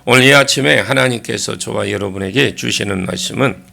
오늘 이 아침에 하나님께서 저와 여러분에게 주시는 말씀은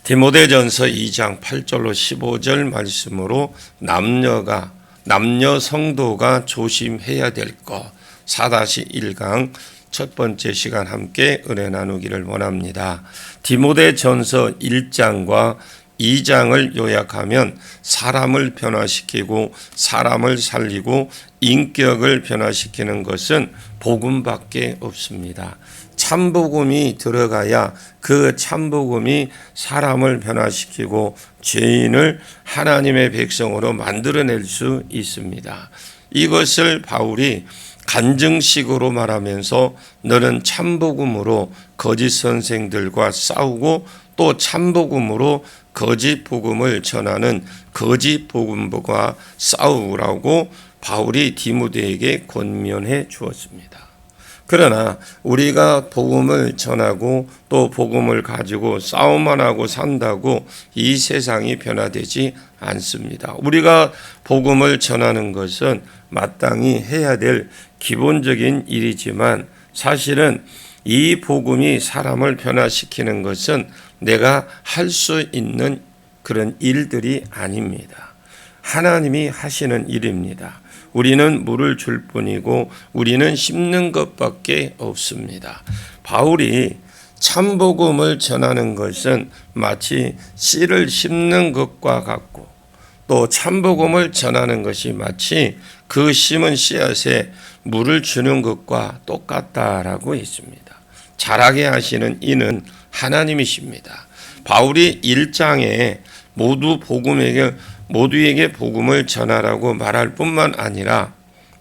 디모데전서 2장 8절로 15절 말씀으로 남녀 성도가 조심해야 될 것 4-1강 첫 번째 시간 함께 은혜 나누기를 원합니다. 디모데전서 1장과 2장을 요약하면 사람을 변화시키고 사람을 살리고 인격을 변화시키는 것은 복음밖에 없습니다. 참복음이 들어가야 그 참복음이 사람을 변화시키고 죄인을 하나님의 백성으로 만들어낼 수 있습니다. 이것을 바울이 간증식으로 말하면서 너는 참복음으로 거짓 선생들과 싸우고 또 참복음으로 거짓 복음을 전하는 거짓 복음과 싸우라고 바울이 디모데에게 권면해 주었습니다. 그러나 우리가 복음을 전하고 또 복음을 가지고 싸움만 하고 산다고 이 세상이 변화되지 않습니다. 우리가 복음을 전하는 것은 마땅히 해야 될 기본적인 일이지만 사실은 이 복음이 사람을 변화시키는 것은 내가 할 수 있는 그런 일들이 아닙니다. 하나님이 하시는 일입니다. 우리는 물을 줄 뿐이고 우리는 심는 것밖에 없습니다. 바울이 참복음을 전하는 것은 마치 씨를 심는 것과 같고 또 참복음을 전하는 것이 마치 그 심은 씨앗에 물을 주는 것과 똑같다라고 했습니다. 자라게 하시는 이는 하나님이십니다. 바울이 1장에 모두에게 복음을 전하라고 말할 뿐만 아니라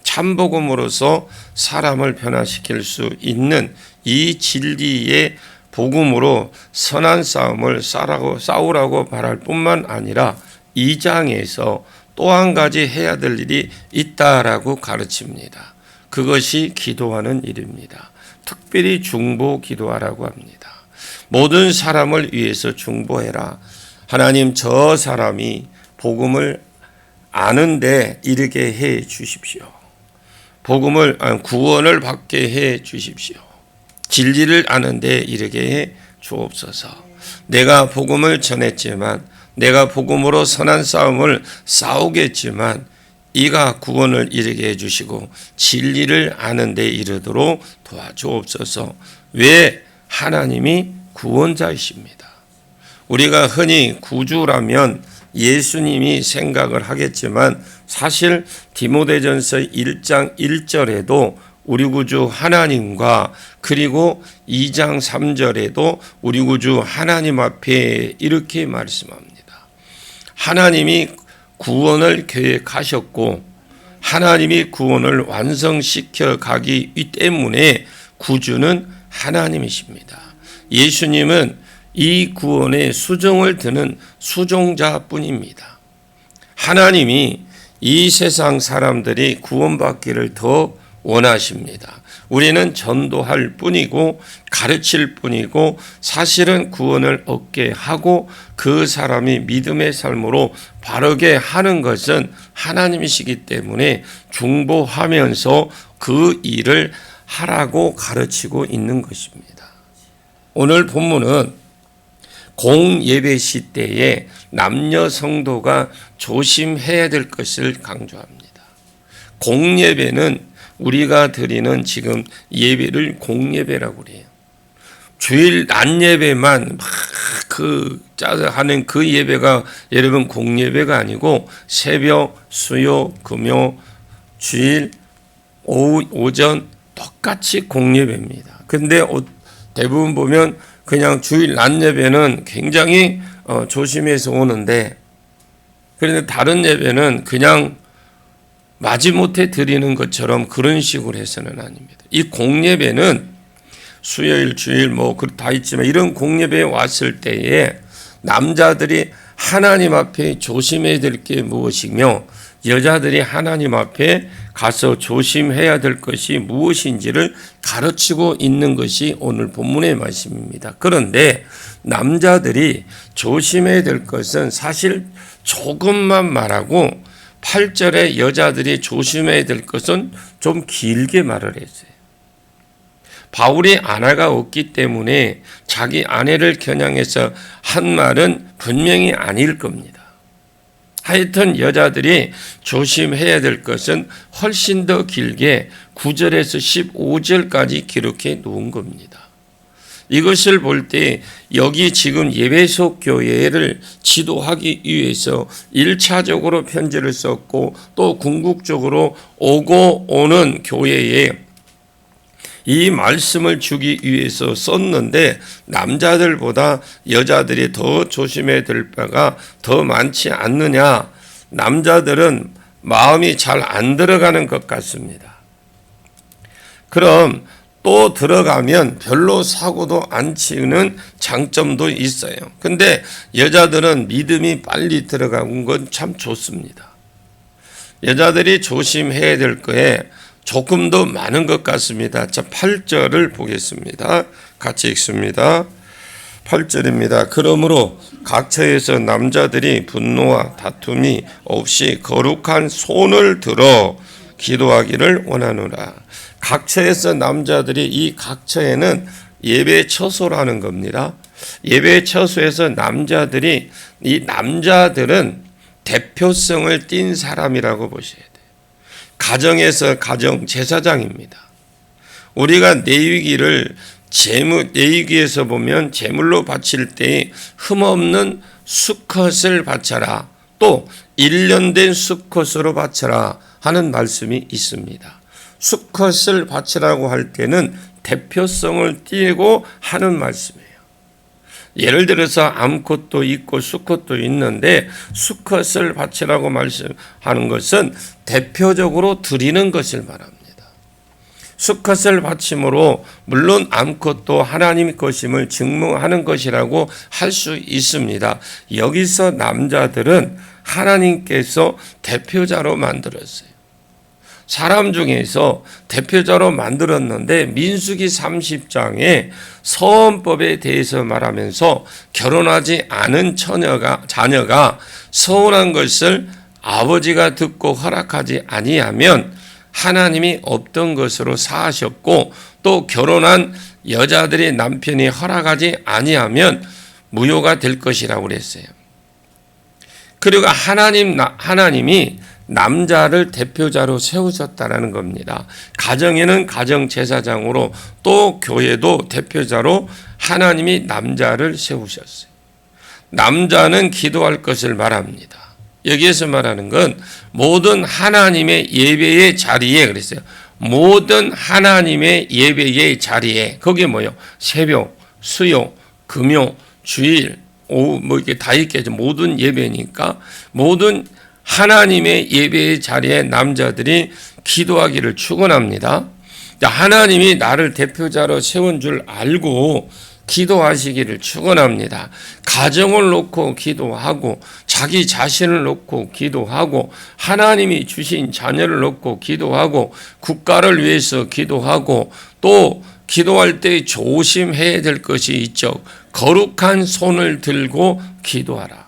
참복음으로서 사람을 변화시킬 수 있는 이 진리의 복음으로 선한 싸움을 싸우라고 말할 뿐만 아니라 2장에서 또 한 가지 해야 될 일이 있다라고 가르칩니다. 그것이 기도하는 일입니다. 특별히 중보 기도하라고 합니다. 모든 사람을 위해서 중보해라. 하나님 저 사람이 복음을 아는데 이르게 해 주십시오. 구원을 받게 해 주십시오. 진리를 아는데 이르게 해 주옵소서. 내가 복음을 전했지만 내가 복음으로 선한 싸움을 싸우겠지만 이가 구원을 이르게 해주시고 진리를 아는 데 이르도록 도와주옵소서. 왜? 하나님이 구원자이십니다. 우리가 흔히 구주라면 예수님이 생각을 하겠지만 사실 디모데전서 1장 1절에도 우리 구주 하나님과 그리고 2장 3절에도 우리 구주 하나님 앞에 이렇게 말씀합니다. 하나님이 구원을 계획하셨고 하나님이 구원을 완성시켜 가기 때문에 구주는 하나님이십니다. 예수님은 이 구원의 수종을 드는 수종자뿐입니다. 하나님이 이 세상 사람들이 구원받기를 더 원하십니다. 우리는 전도할 뿐이고 가르칠 뿐이고 사실은 구원을 얻게 하고 그 사람이 믿음의 삶으로 바르게 하는 것은 하나님이시기 때문에 중보하면서 그 일을 하라고 가르치고 있는 것입니다. 오늘 본문은 공예배 시대에 남녀 성도가 조심해야 될 것을 강조합니다. 공예배는 우리가 드리는 지금 예배를 공예배라고 그래요. 주일 낮 예배만 짜서 하는 그 예배가 여러분 공예배가 아니고 새벽, 수요, 금요, 주일, 오후, 오전 똑같이 공예배입니다. 근데 대부분 보면 그냥 주일 낮 예배는 굉장히 조심해서 오는데 그런데 다른 예배는 그냥 마지못해 드리는 것처럼 그런 식으로 해서는 아닙니다. 이 공예배는 수요일, 주일 다 있지만 이런 공예배에 왔을 때에 남자들이 하나님 앞에 조심해야 될 게 무엇이며 여자들이 하나님 앞에 가서 조심해야 될 것이 무엇인지를 가르치고 있는 것이 오늘 본문의 말씀입니다. 그런데 남자들이 조심해야 될 것은 사실 조금만 말하고 8절에 여자들이 조심해야 될 것은 좀 길게 말을 했어요. 바울이 아내가 없기 때문에 자기 아내를 겨냥해서 한 말은 분명히 아닐 겁니다. 하여튼 여자들이 조심해야 될 것은 훨씬 더 길게 9절에서 15절까지 기록해 놓은 겁니다. 이것을 볼 때 여기 지금 예배소 교회를 지도하기 위해서 1차적으로 편지를 썼고 또 궁극적으로 오고 오는 교회에 이 말씀을 주기 위해서 썼는데 남자들보다 여자들이 더 조심해야 될 바가 더 많지 않느냐. 남자들은 마음이 잘 안 들어가는 것 같습니다. 그럼 또 들어가면 별로 사고도 안 치는 장점도 있어요. 근데 여자들은 믿음이 빨리 들어간 건 참 좋습니다. 여자들이 조심해야 될 거에 조금 더 많은 것 같습니다. 자, 8절을 보겠습니다. 같이 읽습니다. 8절입니다. 그러므로 각처에서 남자들이 분노와 다툼이 없이 거룩한 손을 들어 기도하기를 원하노라. 각처에서 남자들이, 이 각처에는 예배 처소라는 겁니다. 예배 처소에서 남자들이, 이 남자들은 대표성을 띈 사람이라고 보셔야 돼요. 가정에서 가정 제사장입니다. 우리가 내위기를 내위기에서 보면 제물로 바칠 때 흠없는 수컷을 바쳐라, 또 1년 된 수컷으로 바쳐라 하는 말씀이 있습니다. 수컷을 바치라고 할 때는 대표성을 띠고 하는 말씀이에요. 예를 들어서 암컷도 있고 수컷도 있는데 수컷을 바치라고 말씀하는 것은 대표적으로 드리는 것을 말합니다. 수컷을 바침으로 물론 암컷도 하나님의 것임을 증명하는 것이라고 할 수 있습니다. 여기서 남자들은 하나님께서 대표자로 만들었어요. 사람 중에서 대표자로 만들었는데 민수기 30장에 서원법에 대해서 말하면서 결혼하지 않은 자녀가 서운한 것을 아버지가 듣고 허락하지 아니하면 하나님이 없던 것으로 사하셨고, 또 결혼한 여자들의 남편이 허락하지 아니하면 무효가 될 것이라고 그랬어요. 그리고 하나님이 남자를 대표자로 세우셨다라는 겁니다. 가정에는 가정 제사장으로, 또 교회도 대표자로 하나님이 남자를 세우셨어요. 남자는 기도할 것을 말합니다. 여기에서 말하는 건 모든 하나님의 예배의 자리에, 그랬어요. 모든 하나님의 예배의 자리에, 그게 뭐예요? 새벽, 수요, 금요, 주일, 오후, 이렇게 다 있겠죠. 모든 예배니까 모든 하나님의 예배의 자리에 남자들이 기도하기를 축원합니다. 하나님이 나를 대표자로 세운 줄 알고 기도하시기를 축원합니다. 가정을 놓고 기도하고, 자기 자신을 놓고 기도하고, 하나님이 주신 자녀를 놓고 기도하고, 국가를 위해서 기도하고, 또 기도할 때 조심해야 될 것이 있죠. 거룩한 손을 들고 기도하라.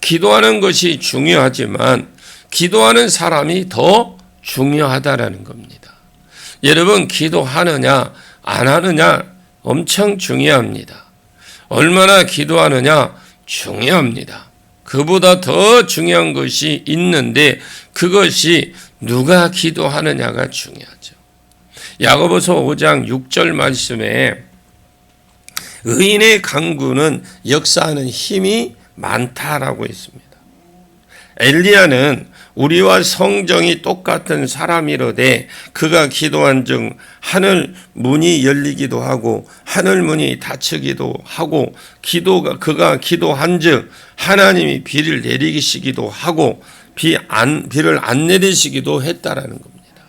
기도하는 것이 중요하지만 기도하는 사람이 더 중요하다라는 겁니다. 여러분, 기도하느냐 안 하느냐 엄청 중요합니다. 얼마나 기도하느냐 중요합니다. 그보다 더 중요한 것이 있는데 그것이 누가 기도하느냐가 중요하죠. 야고보서 5장 6절 말씀에 의인의 강구는 역사하는 힘이 많다라고 했습니다. 엘리야는 우리와 성정이 똑같은 사람이로되 그가 기도한 즉 하늘 문이 열리기도 하고 하늘 문이 닫히기도 하고 그가 기도한 즉 하나님이 비를 내리시기도 하고 비를 안 내리시기도 했다라는 겁니다.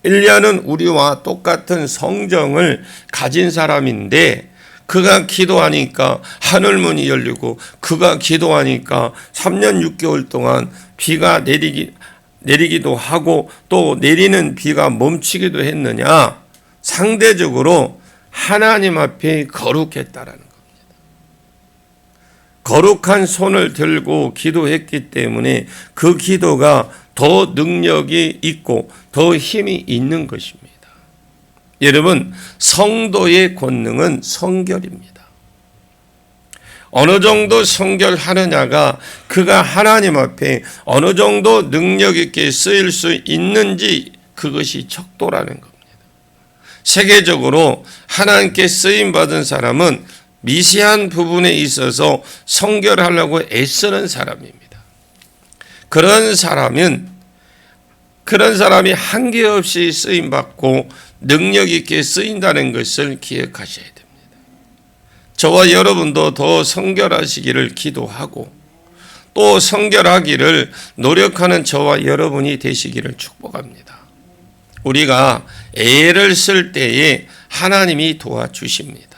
엘리야는 우리와 똑같은 성정을 가진 사람인데 그가 기도하니까 하늘문이 열리고 그가 기도하니까 3년 6개월 동안 비가 내리기도 하고 또 내리는 비가 멈추기도 했느냐? 상대적으로 하나님 앞에 거룩했다라는 겁니다. 거룩한 손을 들고 기도했기 때문에 그 기도가 더 능력이 있고 더 힘이 있는 것입니다. 여러분, 성도의 권능은 성결입니다. 어느 정도 성결하느냐가 그가 하나님 앞에 어느 정도 능력 있게 쓰일 수 있는지, 그것이 척도라는 겁니다. 세계적으로 하나님께 쓰임받은 사람은 미세한 부분에 있어서 성결하려고 애쓰는 사람입니다. 그런 사람이 한계 없이 쓰임받고 능력 있게 쓰인다는 것을 기억하셔야 됩니다. 저와 여러분도 더 성결하시기를 기도하고 또 성결하기를 노력하는 저와 여러분이 되시기를 축복합니다. 우리가 애를 쓸 때에 하나님이 도와주십니다.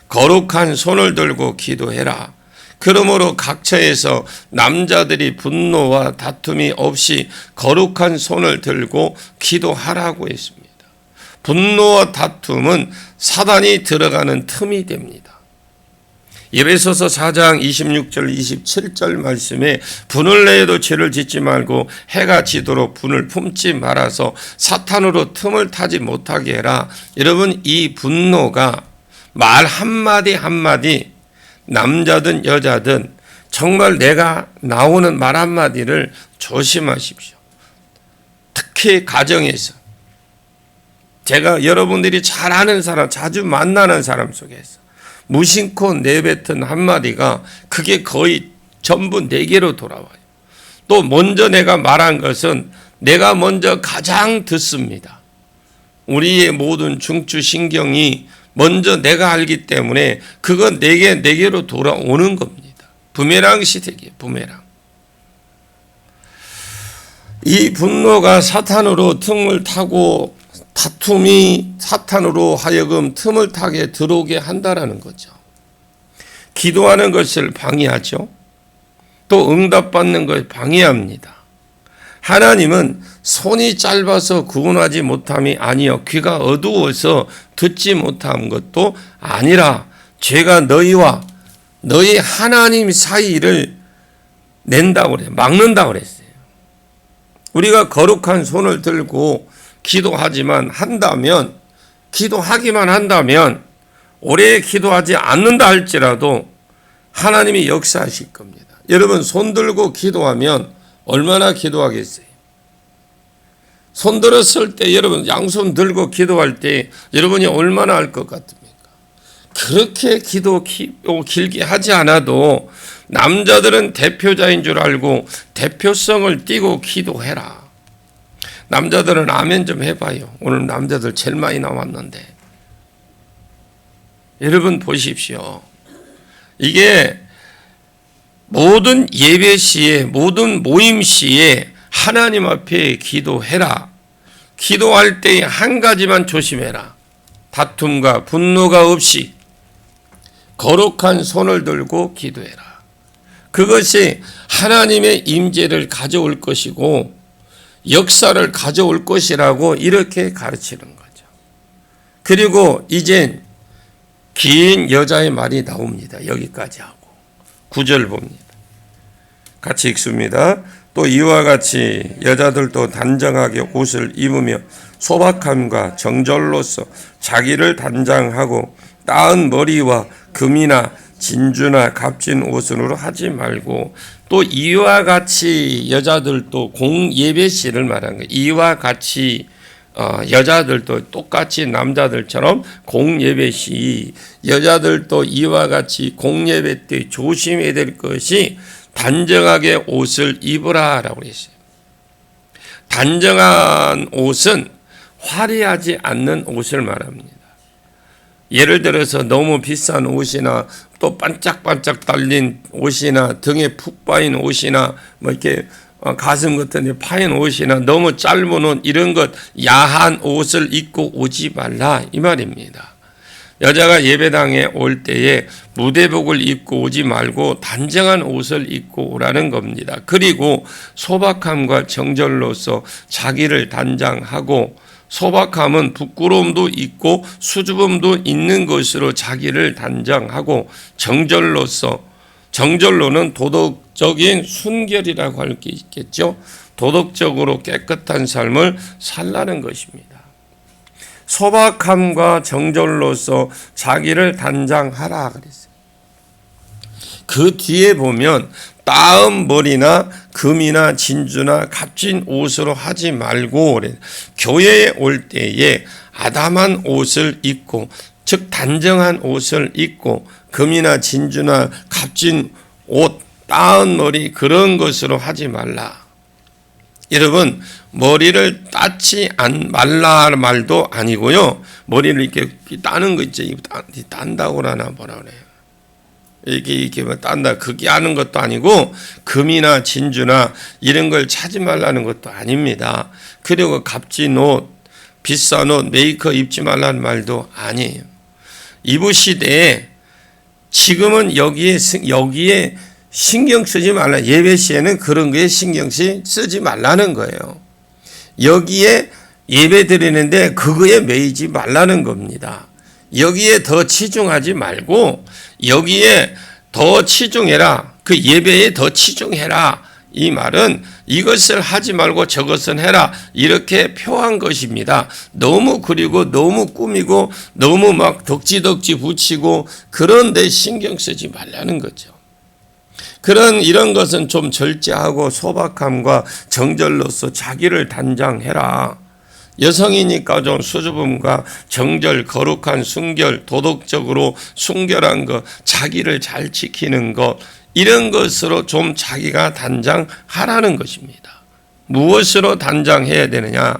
거룩한 손을 들고 기도해라. 그러므로 각처에서 남자들이 분노와 다툼이 없이 거룩한 손을 들고 기도하라고 했습니다. 분노와 다툼은 사단이 들어가는 틈이 됩니다. 에베소서 4장 26절 27절 말씀에 분을 내어도 죄를 짓지 말고 해가 지도록 분을 품지 말아서 사탄으로 틈을 타지 못하게 해라. 여러분, 이 분노가 말 한마디 한마디, 남자든 여자든 정말 내가 나오는 말 한마디를 조심하십시오. 특히 가정에서, 제가 여러분들이 잘 아는 사람, 자주 만나는 사람 속에서 무심코 내뱉은 한마디가 그게 거의 전부 내게로 돌아와요. 또 먼저 내가 말한 것은 내가 먼저 가장 듣습니다. 우리의 모든 중추신경이 먼저 내가 알기 때문에 그건 내게로 돌아오는 겁니다. 부메랑 시대기예요. 부메랑. 이 분노가 사탄으로 틈을 타고 다툼이 사탄으로 하여금 틈을 타게 들어오게 한다라는 거죠. 기도하는 것을 방해하죠. 또 응답받는 것을 방해합니다. 하나님은 손이 짧아서 구원하지 못함이 아니요 귀가 어두워서 듣지 못한 것도 아니라 죄가 너희와 너희 하나님 사이를 낸다고 그래요. 막는다고 그랬어요. 우리가 거룩한 손을 들고 기도하기만 한다면 오래 기도하지 않는다 할지라도 하나님이 역사하실 겁니다. 여러분, 손 들고 기도하면 얼마나 기도하겠어요? 손 들었을 때, 여러분 양손 들고 기도할 때 여러분이 얼마나 할 것 같습니까? 그렇게 기도 길게 하지 않아도 남자들은 대표자인 줄 알고 대표성을 띠고 기도해라. 남자들은 아멘 좀 해봐요. 오늘 남자들 제일 많이 나왔는데. 여러분 보십시오. 이게 모든 예배 시에, 모든 모임 시에 하나님 앞에 기도해라. 기도할 때에 한 가지만 조심해라. 다툼과 분노가 없이 거룩한 손을 들고 기도해라. 그것이 하나님의 임재를 가져올 것이고 역사를 가져올 것이라고 이렇게 가르치는 거죠. 그리고 이젠 긴 여자의 말이 나옵니다. 여기까지 하고 9절 봅니다. 같이 읽습니다. 또 이와 같이 여자들도 단정하게 옷을 입으며 소박함과 정절로서 자기를 단장하고 따은 머리와 금이나 진주나 값진 옷으로 하지 말고, 또 이와 같이 여자들도 공예배시를 말하는 거예요. 이와 같이 여자들도 똑같이 남자들처럼 공예배시, 여자들도 이와 같이 공예배 때 조심해야 될 것이 단정하게 옷을 입으라라고 했어요. 단정한 옷은 화려하지 않는 옷을 말합니다. 예를 들어서 너무 비싼 옷이나 또 반짝반짝 달린 옷이나 등에 푹 빠인 옷이나 뭐 이렇게 가슴 같은 데 파인 옷이나 너무 짧은 옷, 이런 것 야한 옷을 입고 오지 말라 이 말입니다. 여자가 예배당에 올 때에 무대복을 입고 오지 말고 단정한 옷을 입고 오라는 겁니다. 그리고 소박함과 정절로서 자기를 단장하고, 소박함은 부끄러움도 있고 수줍음도 있는 것으로 자기를 단장하고, 정절로는 도덕적인 순결이라고 할 게 있겠죠. 도덕적으로 깨끗한 삶을 살라는 것입니다. 소박함과 정절로서 자기를 단장하라 그랬어요. 그 뒤에 보면 따은 머리나 금이나 진주나 값진 옷으로 하지 말고 교회에 올 때에 아담한 옷을 입고, 즉 단정한 옷을 입고 금이나 진주나 값진 옷, 따은 머리 그런 것으로 하지 말라. 여러분, 머리를 따지 말라 말도 아니고요. 머리를 이렇게 따는 거 있죠. 딴다고 하나 뭐라 그래요. 이렇게 뭐 딴다. 그게 하는 것도 아니고 금이나 진주나 이런 걸 차지 말라는 것도 아닙니다. 그리고 값진 옷, 비싼 옷, 메이커 입지 말라는 말도 아니에요. 입으시되 지금은 여기에 신경 쓰지 말라. 예배 시에는 그런 거에 신경 쓰지 말라는 거예요. 여기에 예배 드리는데 그거에 매이지 말라는 겁니다. 여기에 더 치중하지 말고 여기에 더 치중해라. 그 예배에 더 치중해라. 이 말은 이것을 하지 말고 저것은 해라. 이렇게 표한 것입니다. 너무 그리고 너무 꾸미고 너무 막 덕지덕지 붙이고 그런 데 신경 쓰지 말라는 거죠. 이런 것은 좀 절제하고 소박함과 정절로서 자기를 단장해라. 여성이니까 좀 수줍음과 정절, 거룩한 순결, 도덕적으로 순결한 것, 자기를 잘 지키는 것, 이런 것으로 좀 자기가 단장하라는 것입니다. 무엇으로 단장해야 되느냐?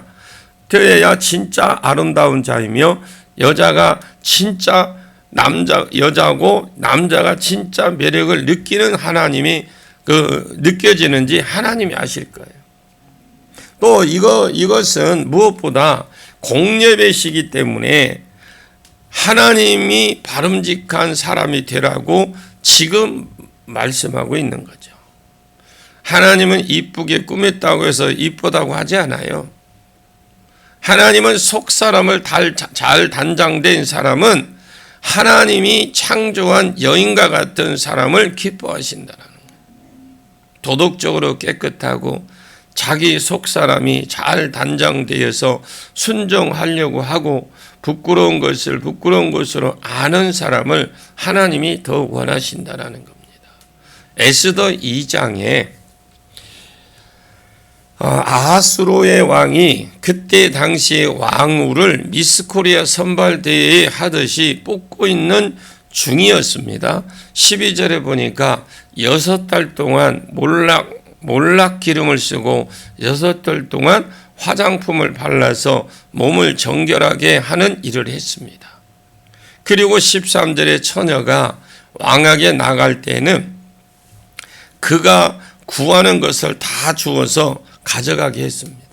그래야 진짜 아름다운 자이며 여자가 진짜 여자고 남자가 진짜 매력을 느끼는 하나님이 느껴지는지 하나님이 아실 거예요. 또 이것은 무엇보다 공예배시기 때문에 하나님이 바람직한 사람이 되라고 지금 말씀하고 있는 거죠. 하나님은 이쁘게 꾸몄다고 해서 이쁘다고 하지 않아요. 하나님은 속 사람을 잘 단장된 사람은 하나님이 창조한 여인과 같은 사람을 기뻐하신다는 거예요. 도덕적으로 깨끗하고 자기 속 사람이 잘 단장되어서 순종하려고 하고 부끄러운 것을 부끄러운 것으로 아는 사람을 하나님이 더 원하신다는 겁니다. 에스더 2장에 아하수로의 왕이 그때 당시의 왕후를 미스코리아 선발대회에 하듯이 뽑고 있는 중이었습니다. 12절에 보니까 6달 동안 몰락 기름을 쓰고 6달 동안 화장품을 발라서 몸을 정결하게 하는 일을 했습니다. 그리고 13절에 처녀가 왕에게 나갈 때는 그가 구하는 것을 다 주어서 가져가게 했습니다.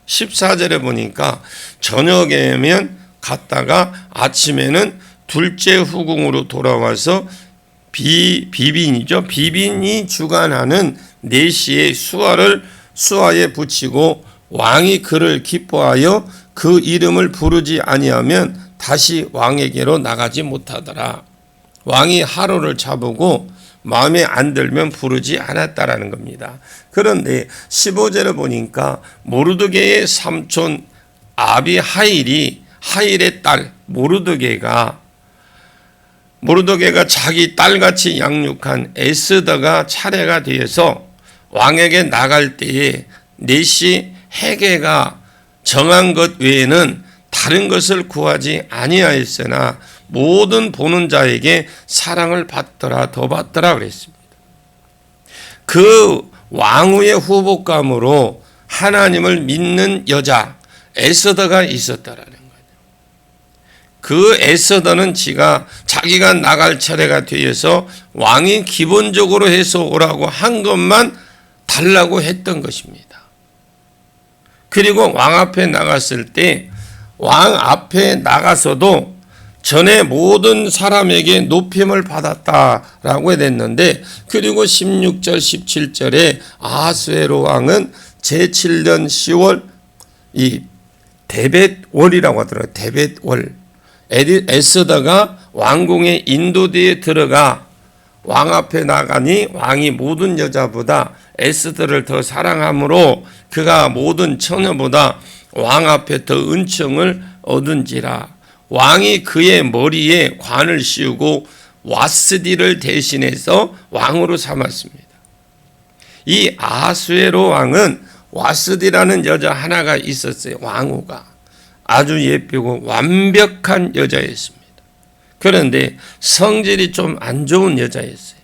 14절에 보니까 저녁에면 갔다가 아침에는 둘째 후궁으로 돌아와서 비빈이 주관하는 4시에 수하에 붙이고 왕이 그를 기뻐하여 그 이름을 부르지 아니하면 다시 왕에게로 나가지 못하더라. 왕이 하루를 잡고 마음에 안 들면 부르지 않았다라는 겁니다. 그런데 15절에 보니까 모르드게의 삼촌 아비하일의 딸 모르드게가 자기 딸같이 양육한 에스더가 차례가 되어서 왕에게 나갈 때에 4시 해계가 정한 것 외에는 다른 것을 구하지 아니하였으나 모든 보는 자에게 사랑을 받더라 더 받더라 그랬습니다. 그 왕후의 후복감으로 하나님을 믿는 여자 에스더가 있었다라는 거예요. 그 에스더는 자기가 나갈 차례가 되어서 왕이 기본적으로 해서 오라고 한 것만 달라고 했던 것입니다. 그리고 왕 앞에 나갔을 때 왕 앞에 나가서도 전에 모든 사람에게 높임을 받았다라고 했는데, 그리고 16절 17절에 아하수에로 왕은 제7년 10월 이 데벳월이라고 하더라고요. 데벳월. 에스더가 왕궁의 인도대에 들어가 왕 앞에 나가니 왕이 모든 여자보다 에스더를 더 사랑하므로 그가 모든 처녀보다 왕 앞에 더 은총을 얻은지라 왕이 그의 머리에 관을 씌우고 와스디를 대신해서 왕으로 삼았습니다. 이 아하수에로 왕은 와스디라는 여자 하나가 있었어요. 왕후가 아주 예쁘고 완벽한 여자였습니다. 그런데 성질이 좀 안 좋은 여자였어요.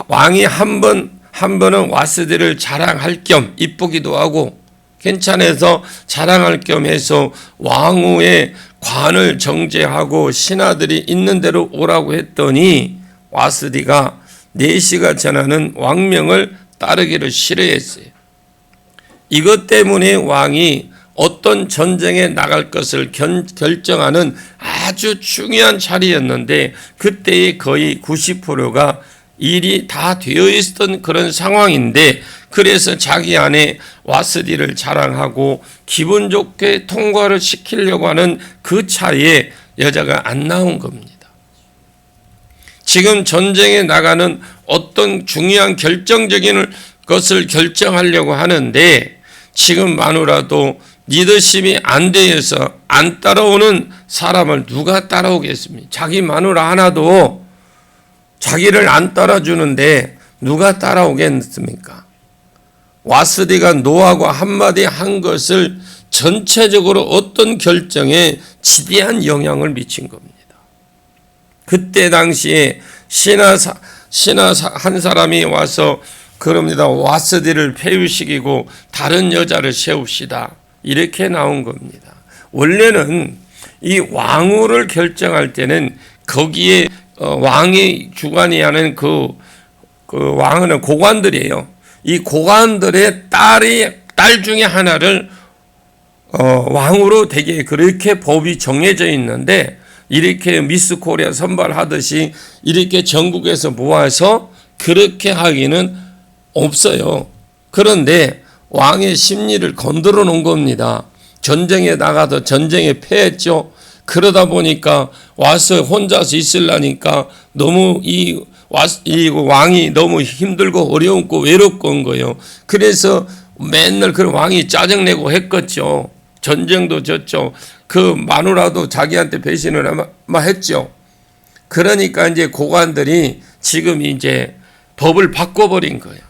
왕이 한 번은 와스디를 자랑할 겸 이쁘기도 하고 괜찮아서 자랑할 겸 해서 왕후의 관을 정제하고 신하들이 있는 대로 오라고 했더니 와스디가 내시가 전하는 왕명을 따르기를 싫어했어요. 이것 때문에 왕이 어떤 전쟁에 나갈 것을 결정하는 아주 중요한 자리였는데 그때의 거의 90%가 일이 다 되어 있었던 그런 상황인데 그래서 자기 안에 와스디를 자랑하고 기분 좋게 통과를 시키려고 하는 그 차에 여자가 안 나온 겁니다. 지금 전쟁에 나가는 어떤 중요한 결정적인 것을 결정하려고 하는데 지금 마누라도 리더십이 안 되어서 안 따라오는 사람을 누가 따라오겠습니까? 자기 마누라 하나도 자기를 안 따라주는데 누가 따라오겠습니까? 와스디가 노하고 한마디 한 것을 전체적으로 어떤 결정에 지대한 영향을 미친 겁니다. 그때 당시에 신하 한 사람이 와서 그럽니다. 와스디를 폐위시키고 다른 여자를 세웁시다. 이렇게 나온 겁니다. 원래는 이 왕후를 결정할 때는 거기에 왕이 주관이 하는 그 왕은 고관들이에요. 이 고관들의 딸 중에 하나를 왕으로 되게 그렇게 법이 정해져 있는데 이렇게 미스 코리아 선발하듯이 이렇게 전국에서 모아서 그렇게 하기는 없어요. 그런데 왕의 심리를 건드려 놓은 겁니다. 전쟁에 나가도 전쟁에 패했죠. 그러다 보니까 와서 혼자서 있으려니까 너무 이 왕이 너무 힘들고 어려웠고 외롭고 거예요. 그래서 맨날 그 왕이 짜증내고 했겠죠. 전쟁도 졌죠. 그 마누라도 자기한테 배신을 아마 했죠. 그러니까 이제 고관들이 지금 이제 법을 바꿔버린 거예요.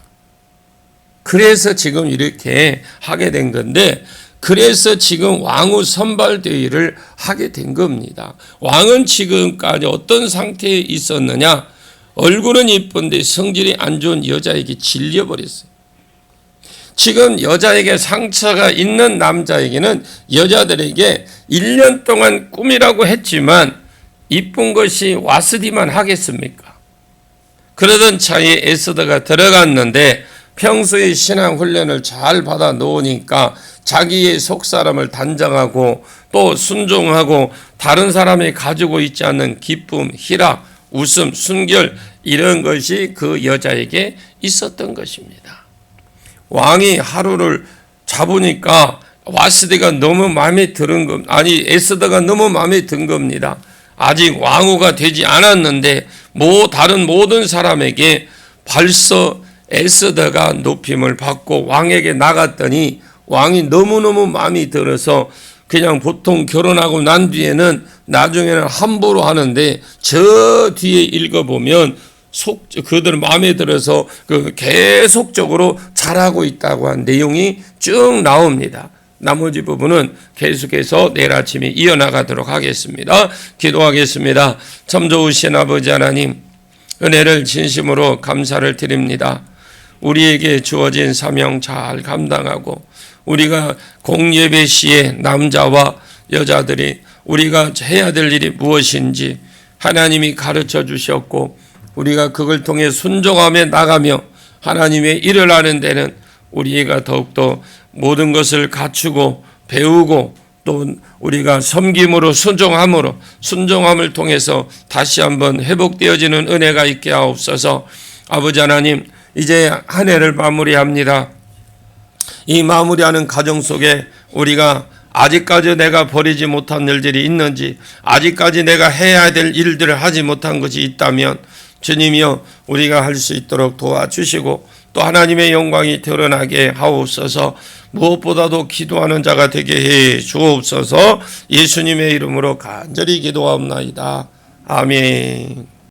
그래서 지금 이렇게 하게 된 건데 그래서 지금 왕후 선발 대회를 하게 된 겁니다. 왕은 지금까지 어떤 상태에 있었느냐? 얼굴은 이쁜데 성질이 안 좋은 여자에게 질려버렸어요. 지금 여자에게 상처가 있는 남자에게는 여자들에게 1년 동안 꿈이라고 했지만 이쁜 것이 와스디만 하겠습니까? 그러던 차에 에스더가 들어갔는데 평소에 신앙 훈련을 잘 받아 놓으니까 자기의 속사람을 단정하고 또 순종하고 다른 사람이 가지고 있지 않는 기쁨, 희락, 웃음, 순결 이런 것이 그 여자에게 있었던 것입니다. 왕이 하루를 잡으니까 와스디가 너무 마음에 드는 겁니다. 아니 에스더가 너무 마음에 든 겁니다. 아직 왕후가 되지 않았는데 다른 모든 사람에게 벌써 에스더가 높임을 받고 왕에게 나갔더니 왕이 너무너무 마음이 들어서 그냥 보통 결혼하고 난 뒤에는 나중에는 함부로 하는데 저 뒤에 읽어보면 그들 마음에 들어서 계속적으로 잘하고 있다고 한 내용이 쭉 나옵니다. 나머지 부분은 계속해서 내일 아침에 이어나가도록 하겠습니다. 기도하겠습니다. 참 좋으신 아버지 하나님, 은혜를 진심으로 감사를 드립니다. 우리에게 주어진 사명 잘 감당하고 우리가 공예배 시에 남자와 여자들이 우리가 해야 될 일이 무엇인지 하나님이 가르쳐 주셨고 우리가 그걸 통해 순종하며 나가며 하나님의 일을 하는 데는 우리가 더욱더 모든 것을 갖추고 배우고 또 우리가 섬김으로 순종함을 통해서 다시 한번 회복되어지는 은혜가 있게 하옵소서. 아버지 하나님, 이제 한 해를 마무리합니다. 이 마무리하는 과정 속에 우리가 아직까지 내가 버리지 못한 일들이 있는지, 아직까지 내가 해야 될 일들을 하지 못한 것이 있다면 주님이여 우리가 할 수 있도록 도와주시고 또 하나님의 영광이 드러나게 하옵소서. 무엇보다도 기도하는 자가 되게 해 주옵소서. 예수님의 이름으로 간절히 기도하옵나이다. 아멘.